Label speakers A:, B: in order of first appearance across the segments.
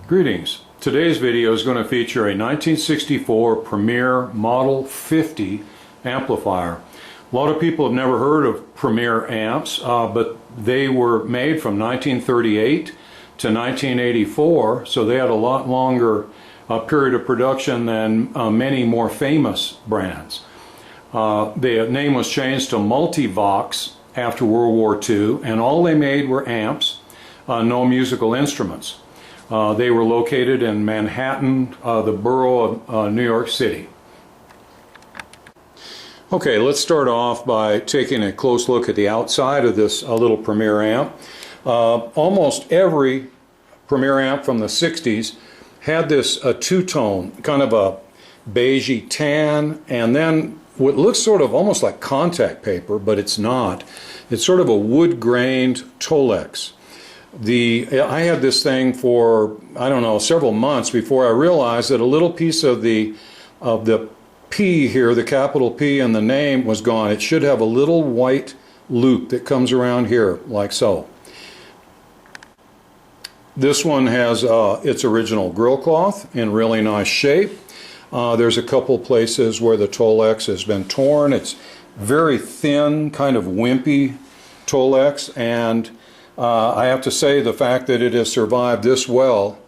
A: Greetings. Today's video is going to feature a 1964 Premier Model 50 amplifier. A lot of people have never heard of Premier amps, but they were made from 1938 to 1984, so they had a lot longer period of production than many more famous brands. The name was changed to Multivox after World War II, and all they made were amps, no musical instruments. They were located in Manhattan, the borough of New York City. Okay, let's start off by taking a close look at the outside of this little Premier amp. Almost every Premier amp from the 60s had this two-tone, kind of a beigey tan, and then what looks sort of almost like contact paper, but it's not. It's sort of a wood-grained Tolex. I had this thing for, I don't know, several months before I realized that a little piece of the P here, the capital P in the name, was gone. It should have a little white loop that comes around here, like so. This one has its original grill cloth in really nice shape. There's a couple places where the Tolex has been torn. It's very thin, kind of wimpy Tolex, and I have to say the fact that it has survived this well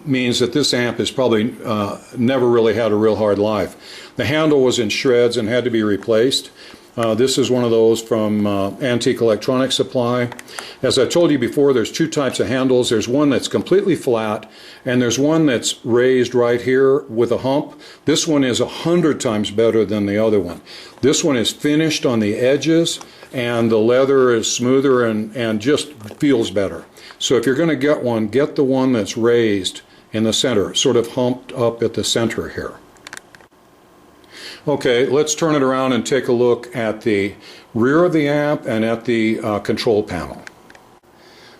A: means that this amp has probably never really had a real hard life. The handle was in shreds and had to be replaced. This is one of those from Antique Electronics Supply. As I told you before, there's two types of handles. There's one that's completely flat, and there's one that's raised right here with a hump. This one is 100 times better than the other one. This one is finished on the edges, and the leather is smoother and just feels better. So if you're going to get one, get the one that's raised in the center, sort of humped up at the center here. Okay, let's turn it around and take a look at the rear of the amp and at the control panel.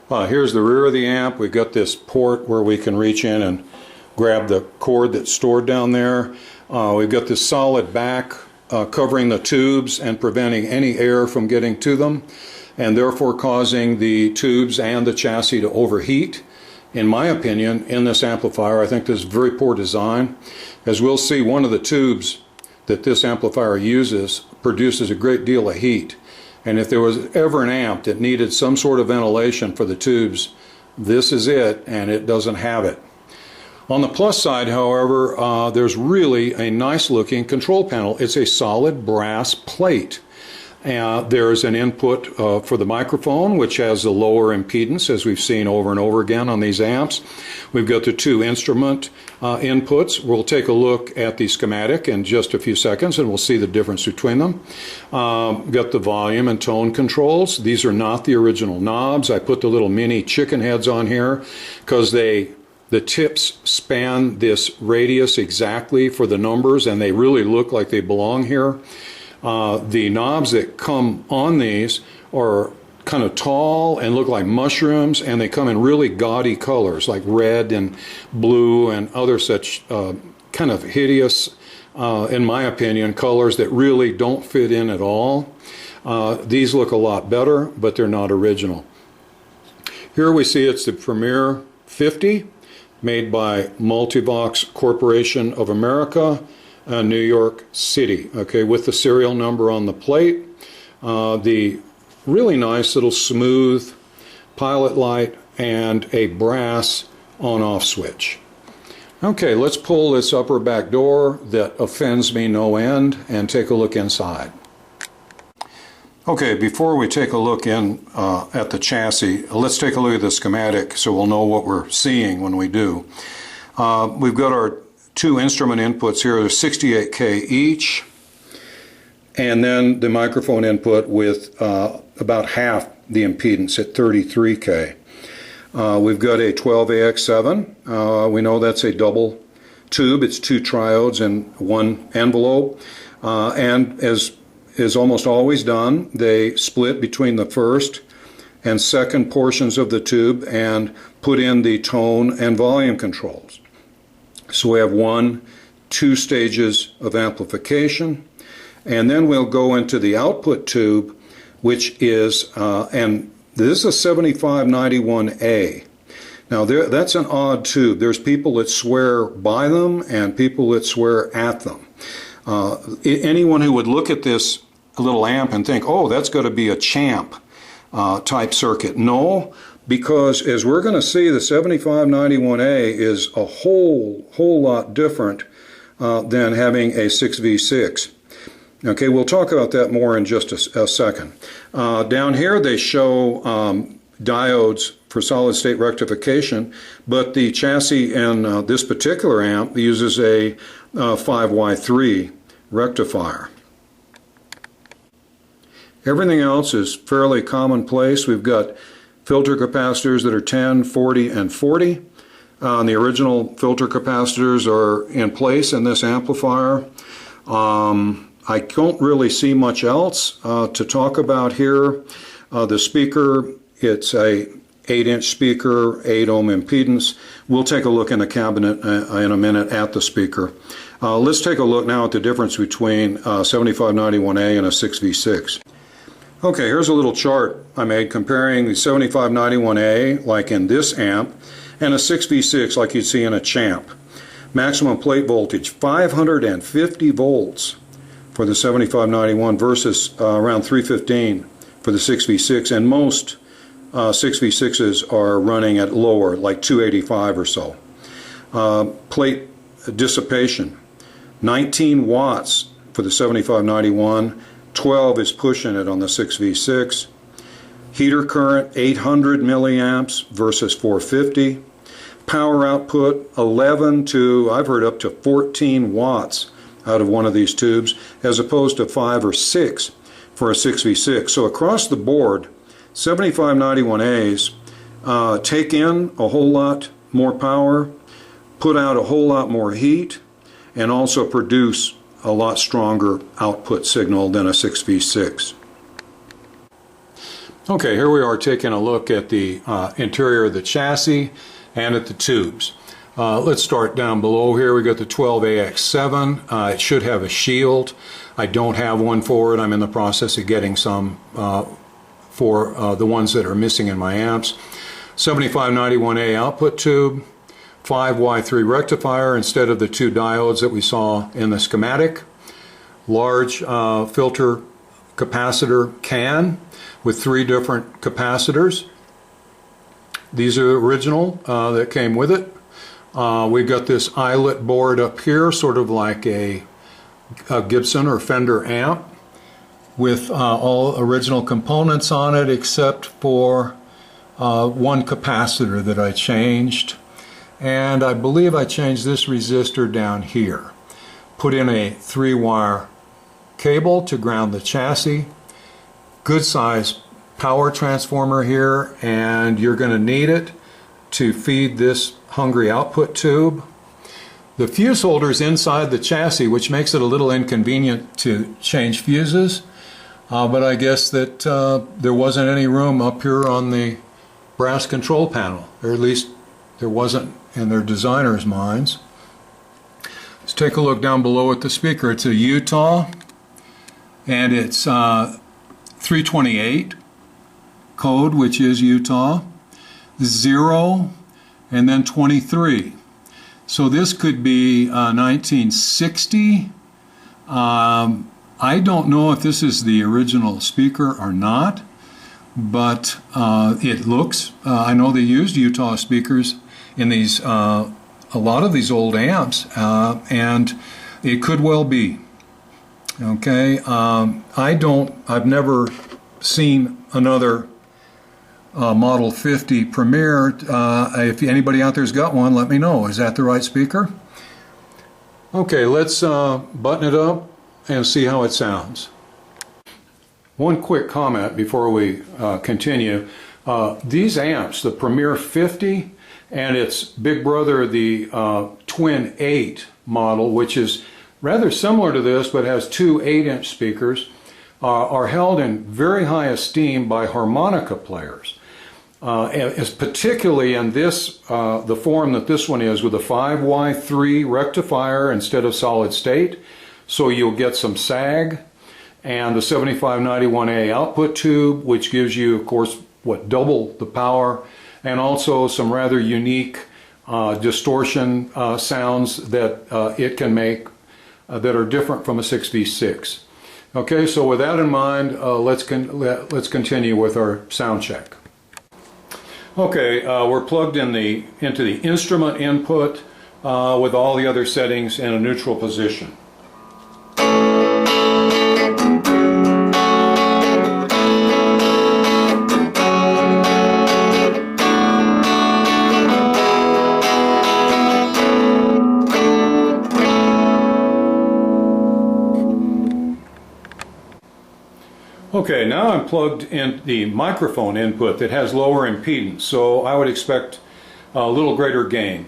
A: Here's the rear of the amp. We've got this port where we can reach in and grab the cord that's stored down there. We've got this solid back covering the tubes and preventing any air from getting to them, and therefore causing the tubes and the chassis to overheat. In my opinion, in this amplifier, I think this is very poor design. As we'll see, one of the tubes that this amplifier uses produces a great deal of heat, and if there was ever an amp that needed some sort of ventilation for the tubes, this is it, and it doesn't have it. On the plus side, however, there's really a nice looking control panel. It's a solid brass plate. There's an input for the microphone, which has the lower impedance, as we've seen over and over again on these amps. We've got the two instrument inputs. We'll take a look at the schematic in just a few seconds, and we'll see the difference between them. We've got the volume and tone controls. These are not the original knobs. I put the little mini chicken heads on here because the tips span this radius exactly for the numbers, and they really look like they belong here. The knobs that come on these are kind of tall and look like mushrooms, and they come in really gaudy colors like red and blue and other such kind of hideous, in my opinion, colors that really don't fit in at all. These look a lot better, but they're not original. Here we see it's the Premier 50, made by Multivox Corporation of America, New York City, okay, with the serial number on the plate. The really nice little smooth pilot light and a brass on-off switch. Okay, let's pull this upper back door that offends me no end and take a look inside. Okay, before we take a look in at the chassis, let's take a look at the schematic so we'll know what we're seeing when we do. We've got our two instrument inputs here. They're 68K each, and then the microphone input with about half the impedance at 33K. We've got a 12AX7. We know that's a double tube. It's two triodes in one envelope, and as is almost always done, they split between the first and second portions of the tube and put in the tone and volume controls. So we have two stages of amplification, and then we'll go into the output tube, which is, and this is a 7591A. Now that's an odd tube. There's people that swear by them and people that swear at them. Anyone who would look at this little amp and think, oh, that's got to be a champ type circuit. No, because as we're going to see, the 7591A is a whole lot different than having a 6V6. Okay, we'll talk about that more in just a second. Down here they show diodes for solid state rectification, but the chassis in this particular amp uses a 5Y3 rectifier. Everything else is fairly commonplace. We've got filter capacitors that are 10, 40, and 40. The original filter capacitors are in place in this amplifier. I don't really see much else to talk about here. The speaker, it's a 8-inch speaker, 8 ohm impedance. We'll take a look in the cabinet in a minute at the speaker. Let's take a look now at the difference between 7591A and a 6V6. Okay, here's a little chart I made comparing the 7591A, like in this amp, and a 6V6 like you'd see in a champ. Maximum plate voltage, 550 volts for the 7591 versus around 315 for the 6V6, and most 6V6s are running at lower, like 285 or so. Plate dissipation, 19 watts for the 7591, 12 is pushing it on the 6V6. Heater current, 800 milliamps versus 450. Power output, 11 to, I've heard up to 14 watts out of one of these tubes, as opposed to 5 or 6 for a 6V6. So across the board, 7591As take in a whole lot more power, put out a whole lot more heat, and also produce a lot stronger output signal than a 6V6. Okay, here we are taking a look at the interior of the chassis and at the tubes. Let's start down below here. We got the 12AX7. It should have a shield. I don't have one for it. I'm in the process of getting some for the ones that are missing in my amps. 7591A output tube, 5Y3 rectifier instead of the 2 diodes that we saw in the schematic. Large filter capacitor can with 3 different capacitors. These are original that came with it. We've got this eyelet board up here, sort of like a Gibson or Fender amp, with all original components on it except for one capacitor that I changed. And I believe I changed this resistor down here. Put in a 3-wire cable to ground the chassis. Good size power transformer here, and you're going to need it to feed this hungry output tube. The fuse holder's inside the chassis, which makes it a little inconvenient to change fuses, but I guess that there wasn't any room up here on the brass control panel, or at least there wasn't in their designers' minds. Let's take a look down below at the speaker. It's a Utah, and it's 328 code, which is Utah, 0, and then 23. So this could be 1960. I don't know if this is the original speaker or not, but it looks, I know they used Utah speakers in these, a lot of these old amps, and it could well be. Okay, I've never seen another Model 50 Premier. If anybody out there's got one, let me know. Is that the right speaker? Okay, let's button it up and see how it sounds. One quick comment before we continue. These amps, the Premier 50 and its big brother, the Twin 8 model, which is rather similar to this but has 2 8-inch speakers, are held in very high esteem by harmonica players. Particularly in this, the form that this one is, with a 5Y3 rectifier instead of solid state, so you'll get some sag, and the 7591A output tube, which gives you, of course, double the power and also some rather unique distortion sounds that it can make that are different from a 6v6. Okay, so with that in mind, let's continue with our sound check. Okay, we're plugged into the instrument input with all the other settings in a neutral position. Okay, now I'm plugged in the microphone input that has lower impedance, so I would expect a little greater gain.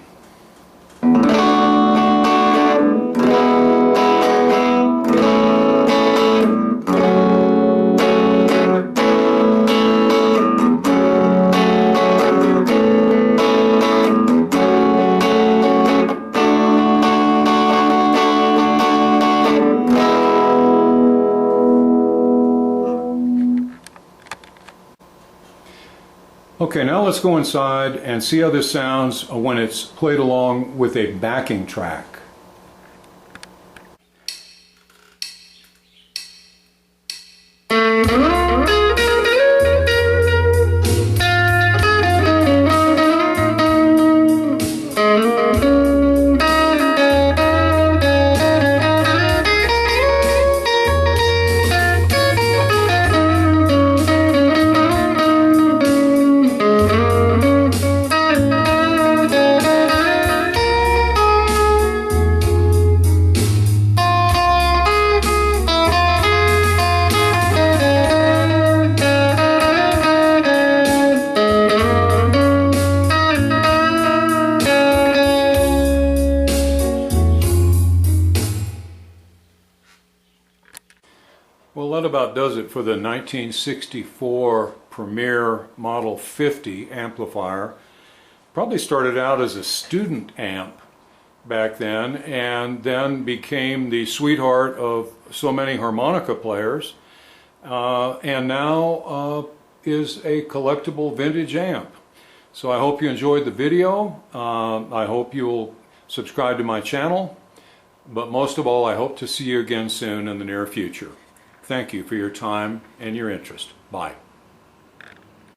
A: Okay, now let's go inside and see how this sounds when it's played along with a backing track. Well, that about does it for the 1964 Premier Model 50 amplifier. Probably started out as a student amp back then, and then became the sweetheart of so many harmonica players, and now is a collectible vintage amp. So I hope you enjoyed the video. I hope you'll subscribe to my channel, but most of all, I hope to see you again soon in the near future. Thank you for your time and your interest. Bye.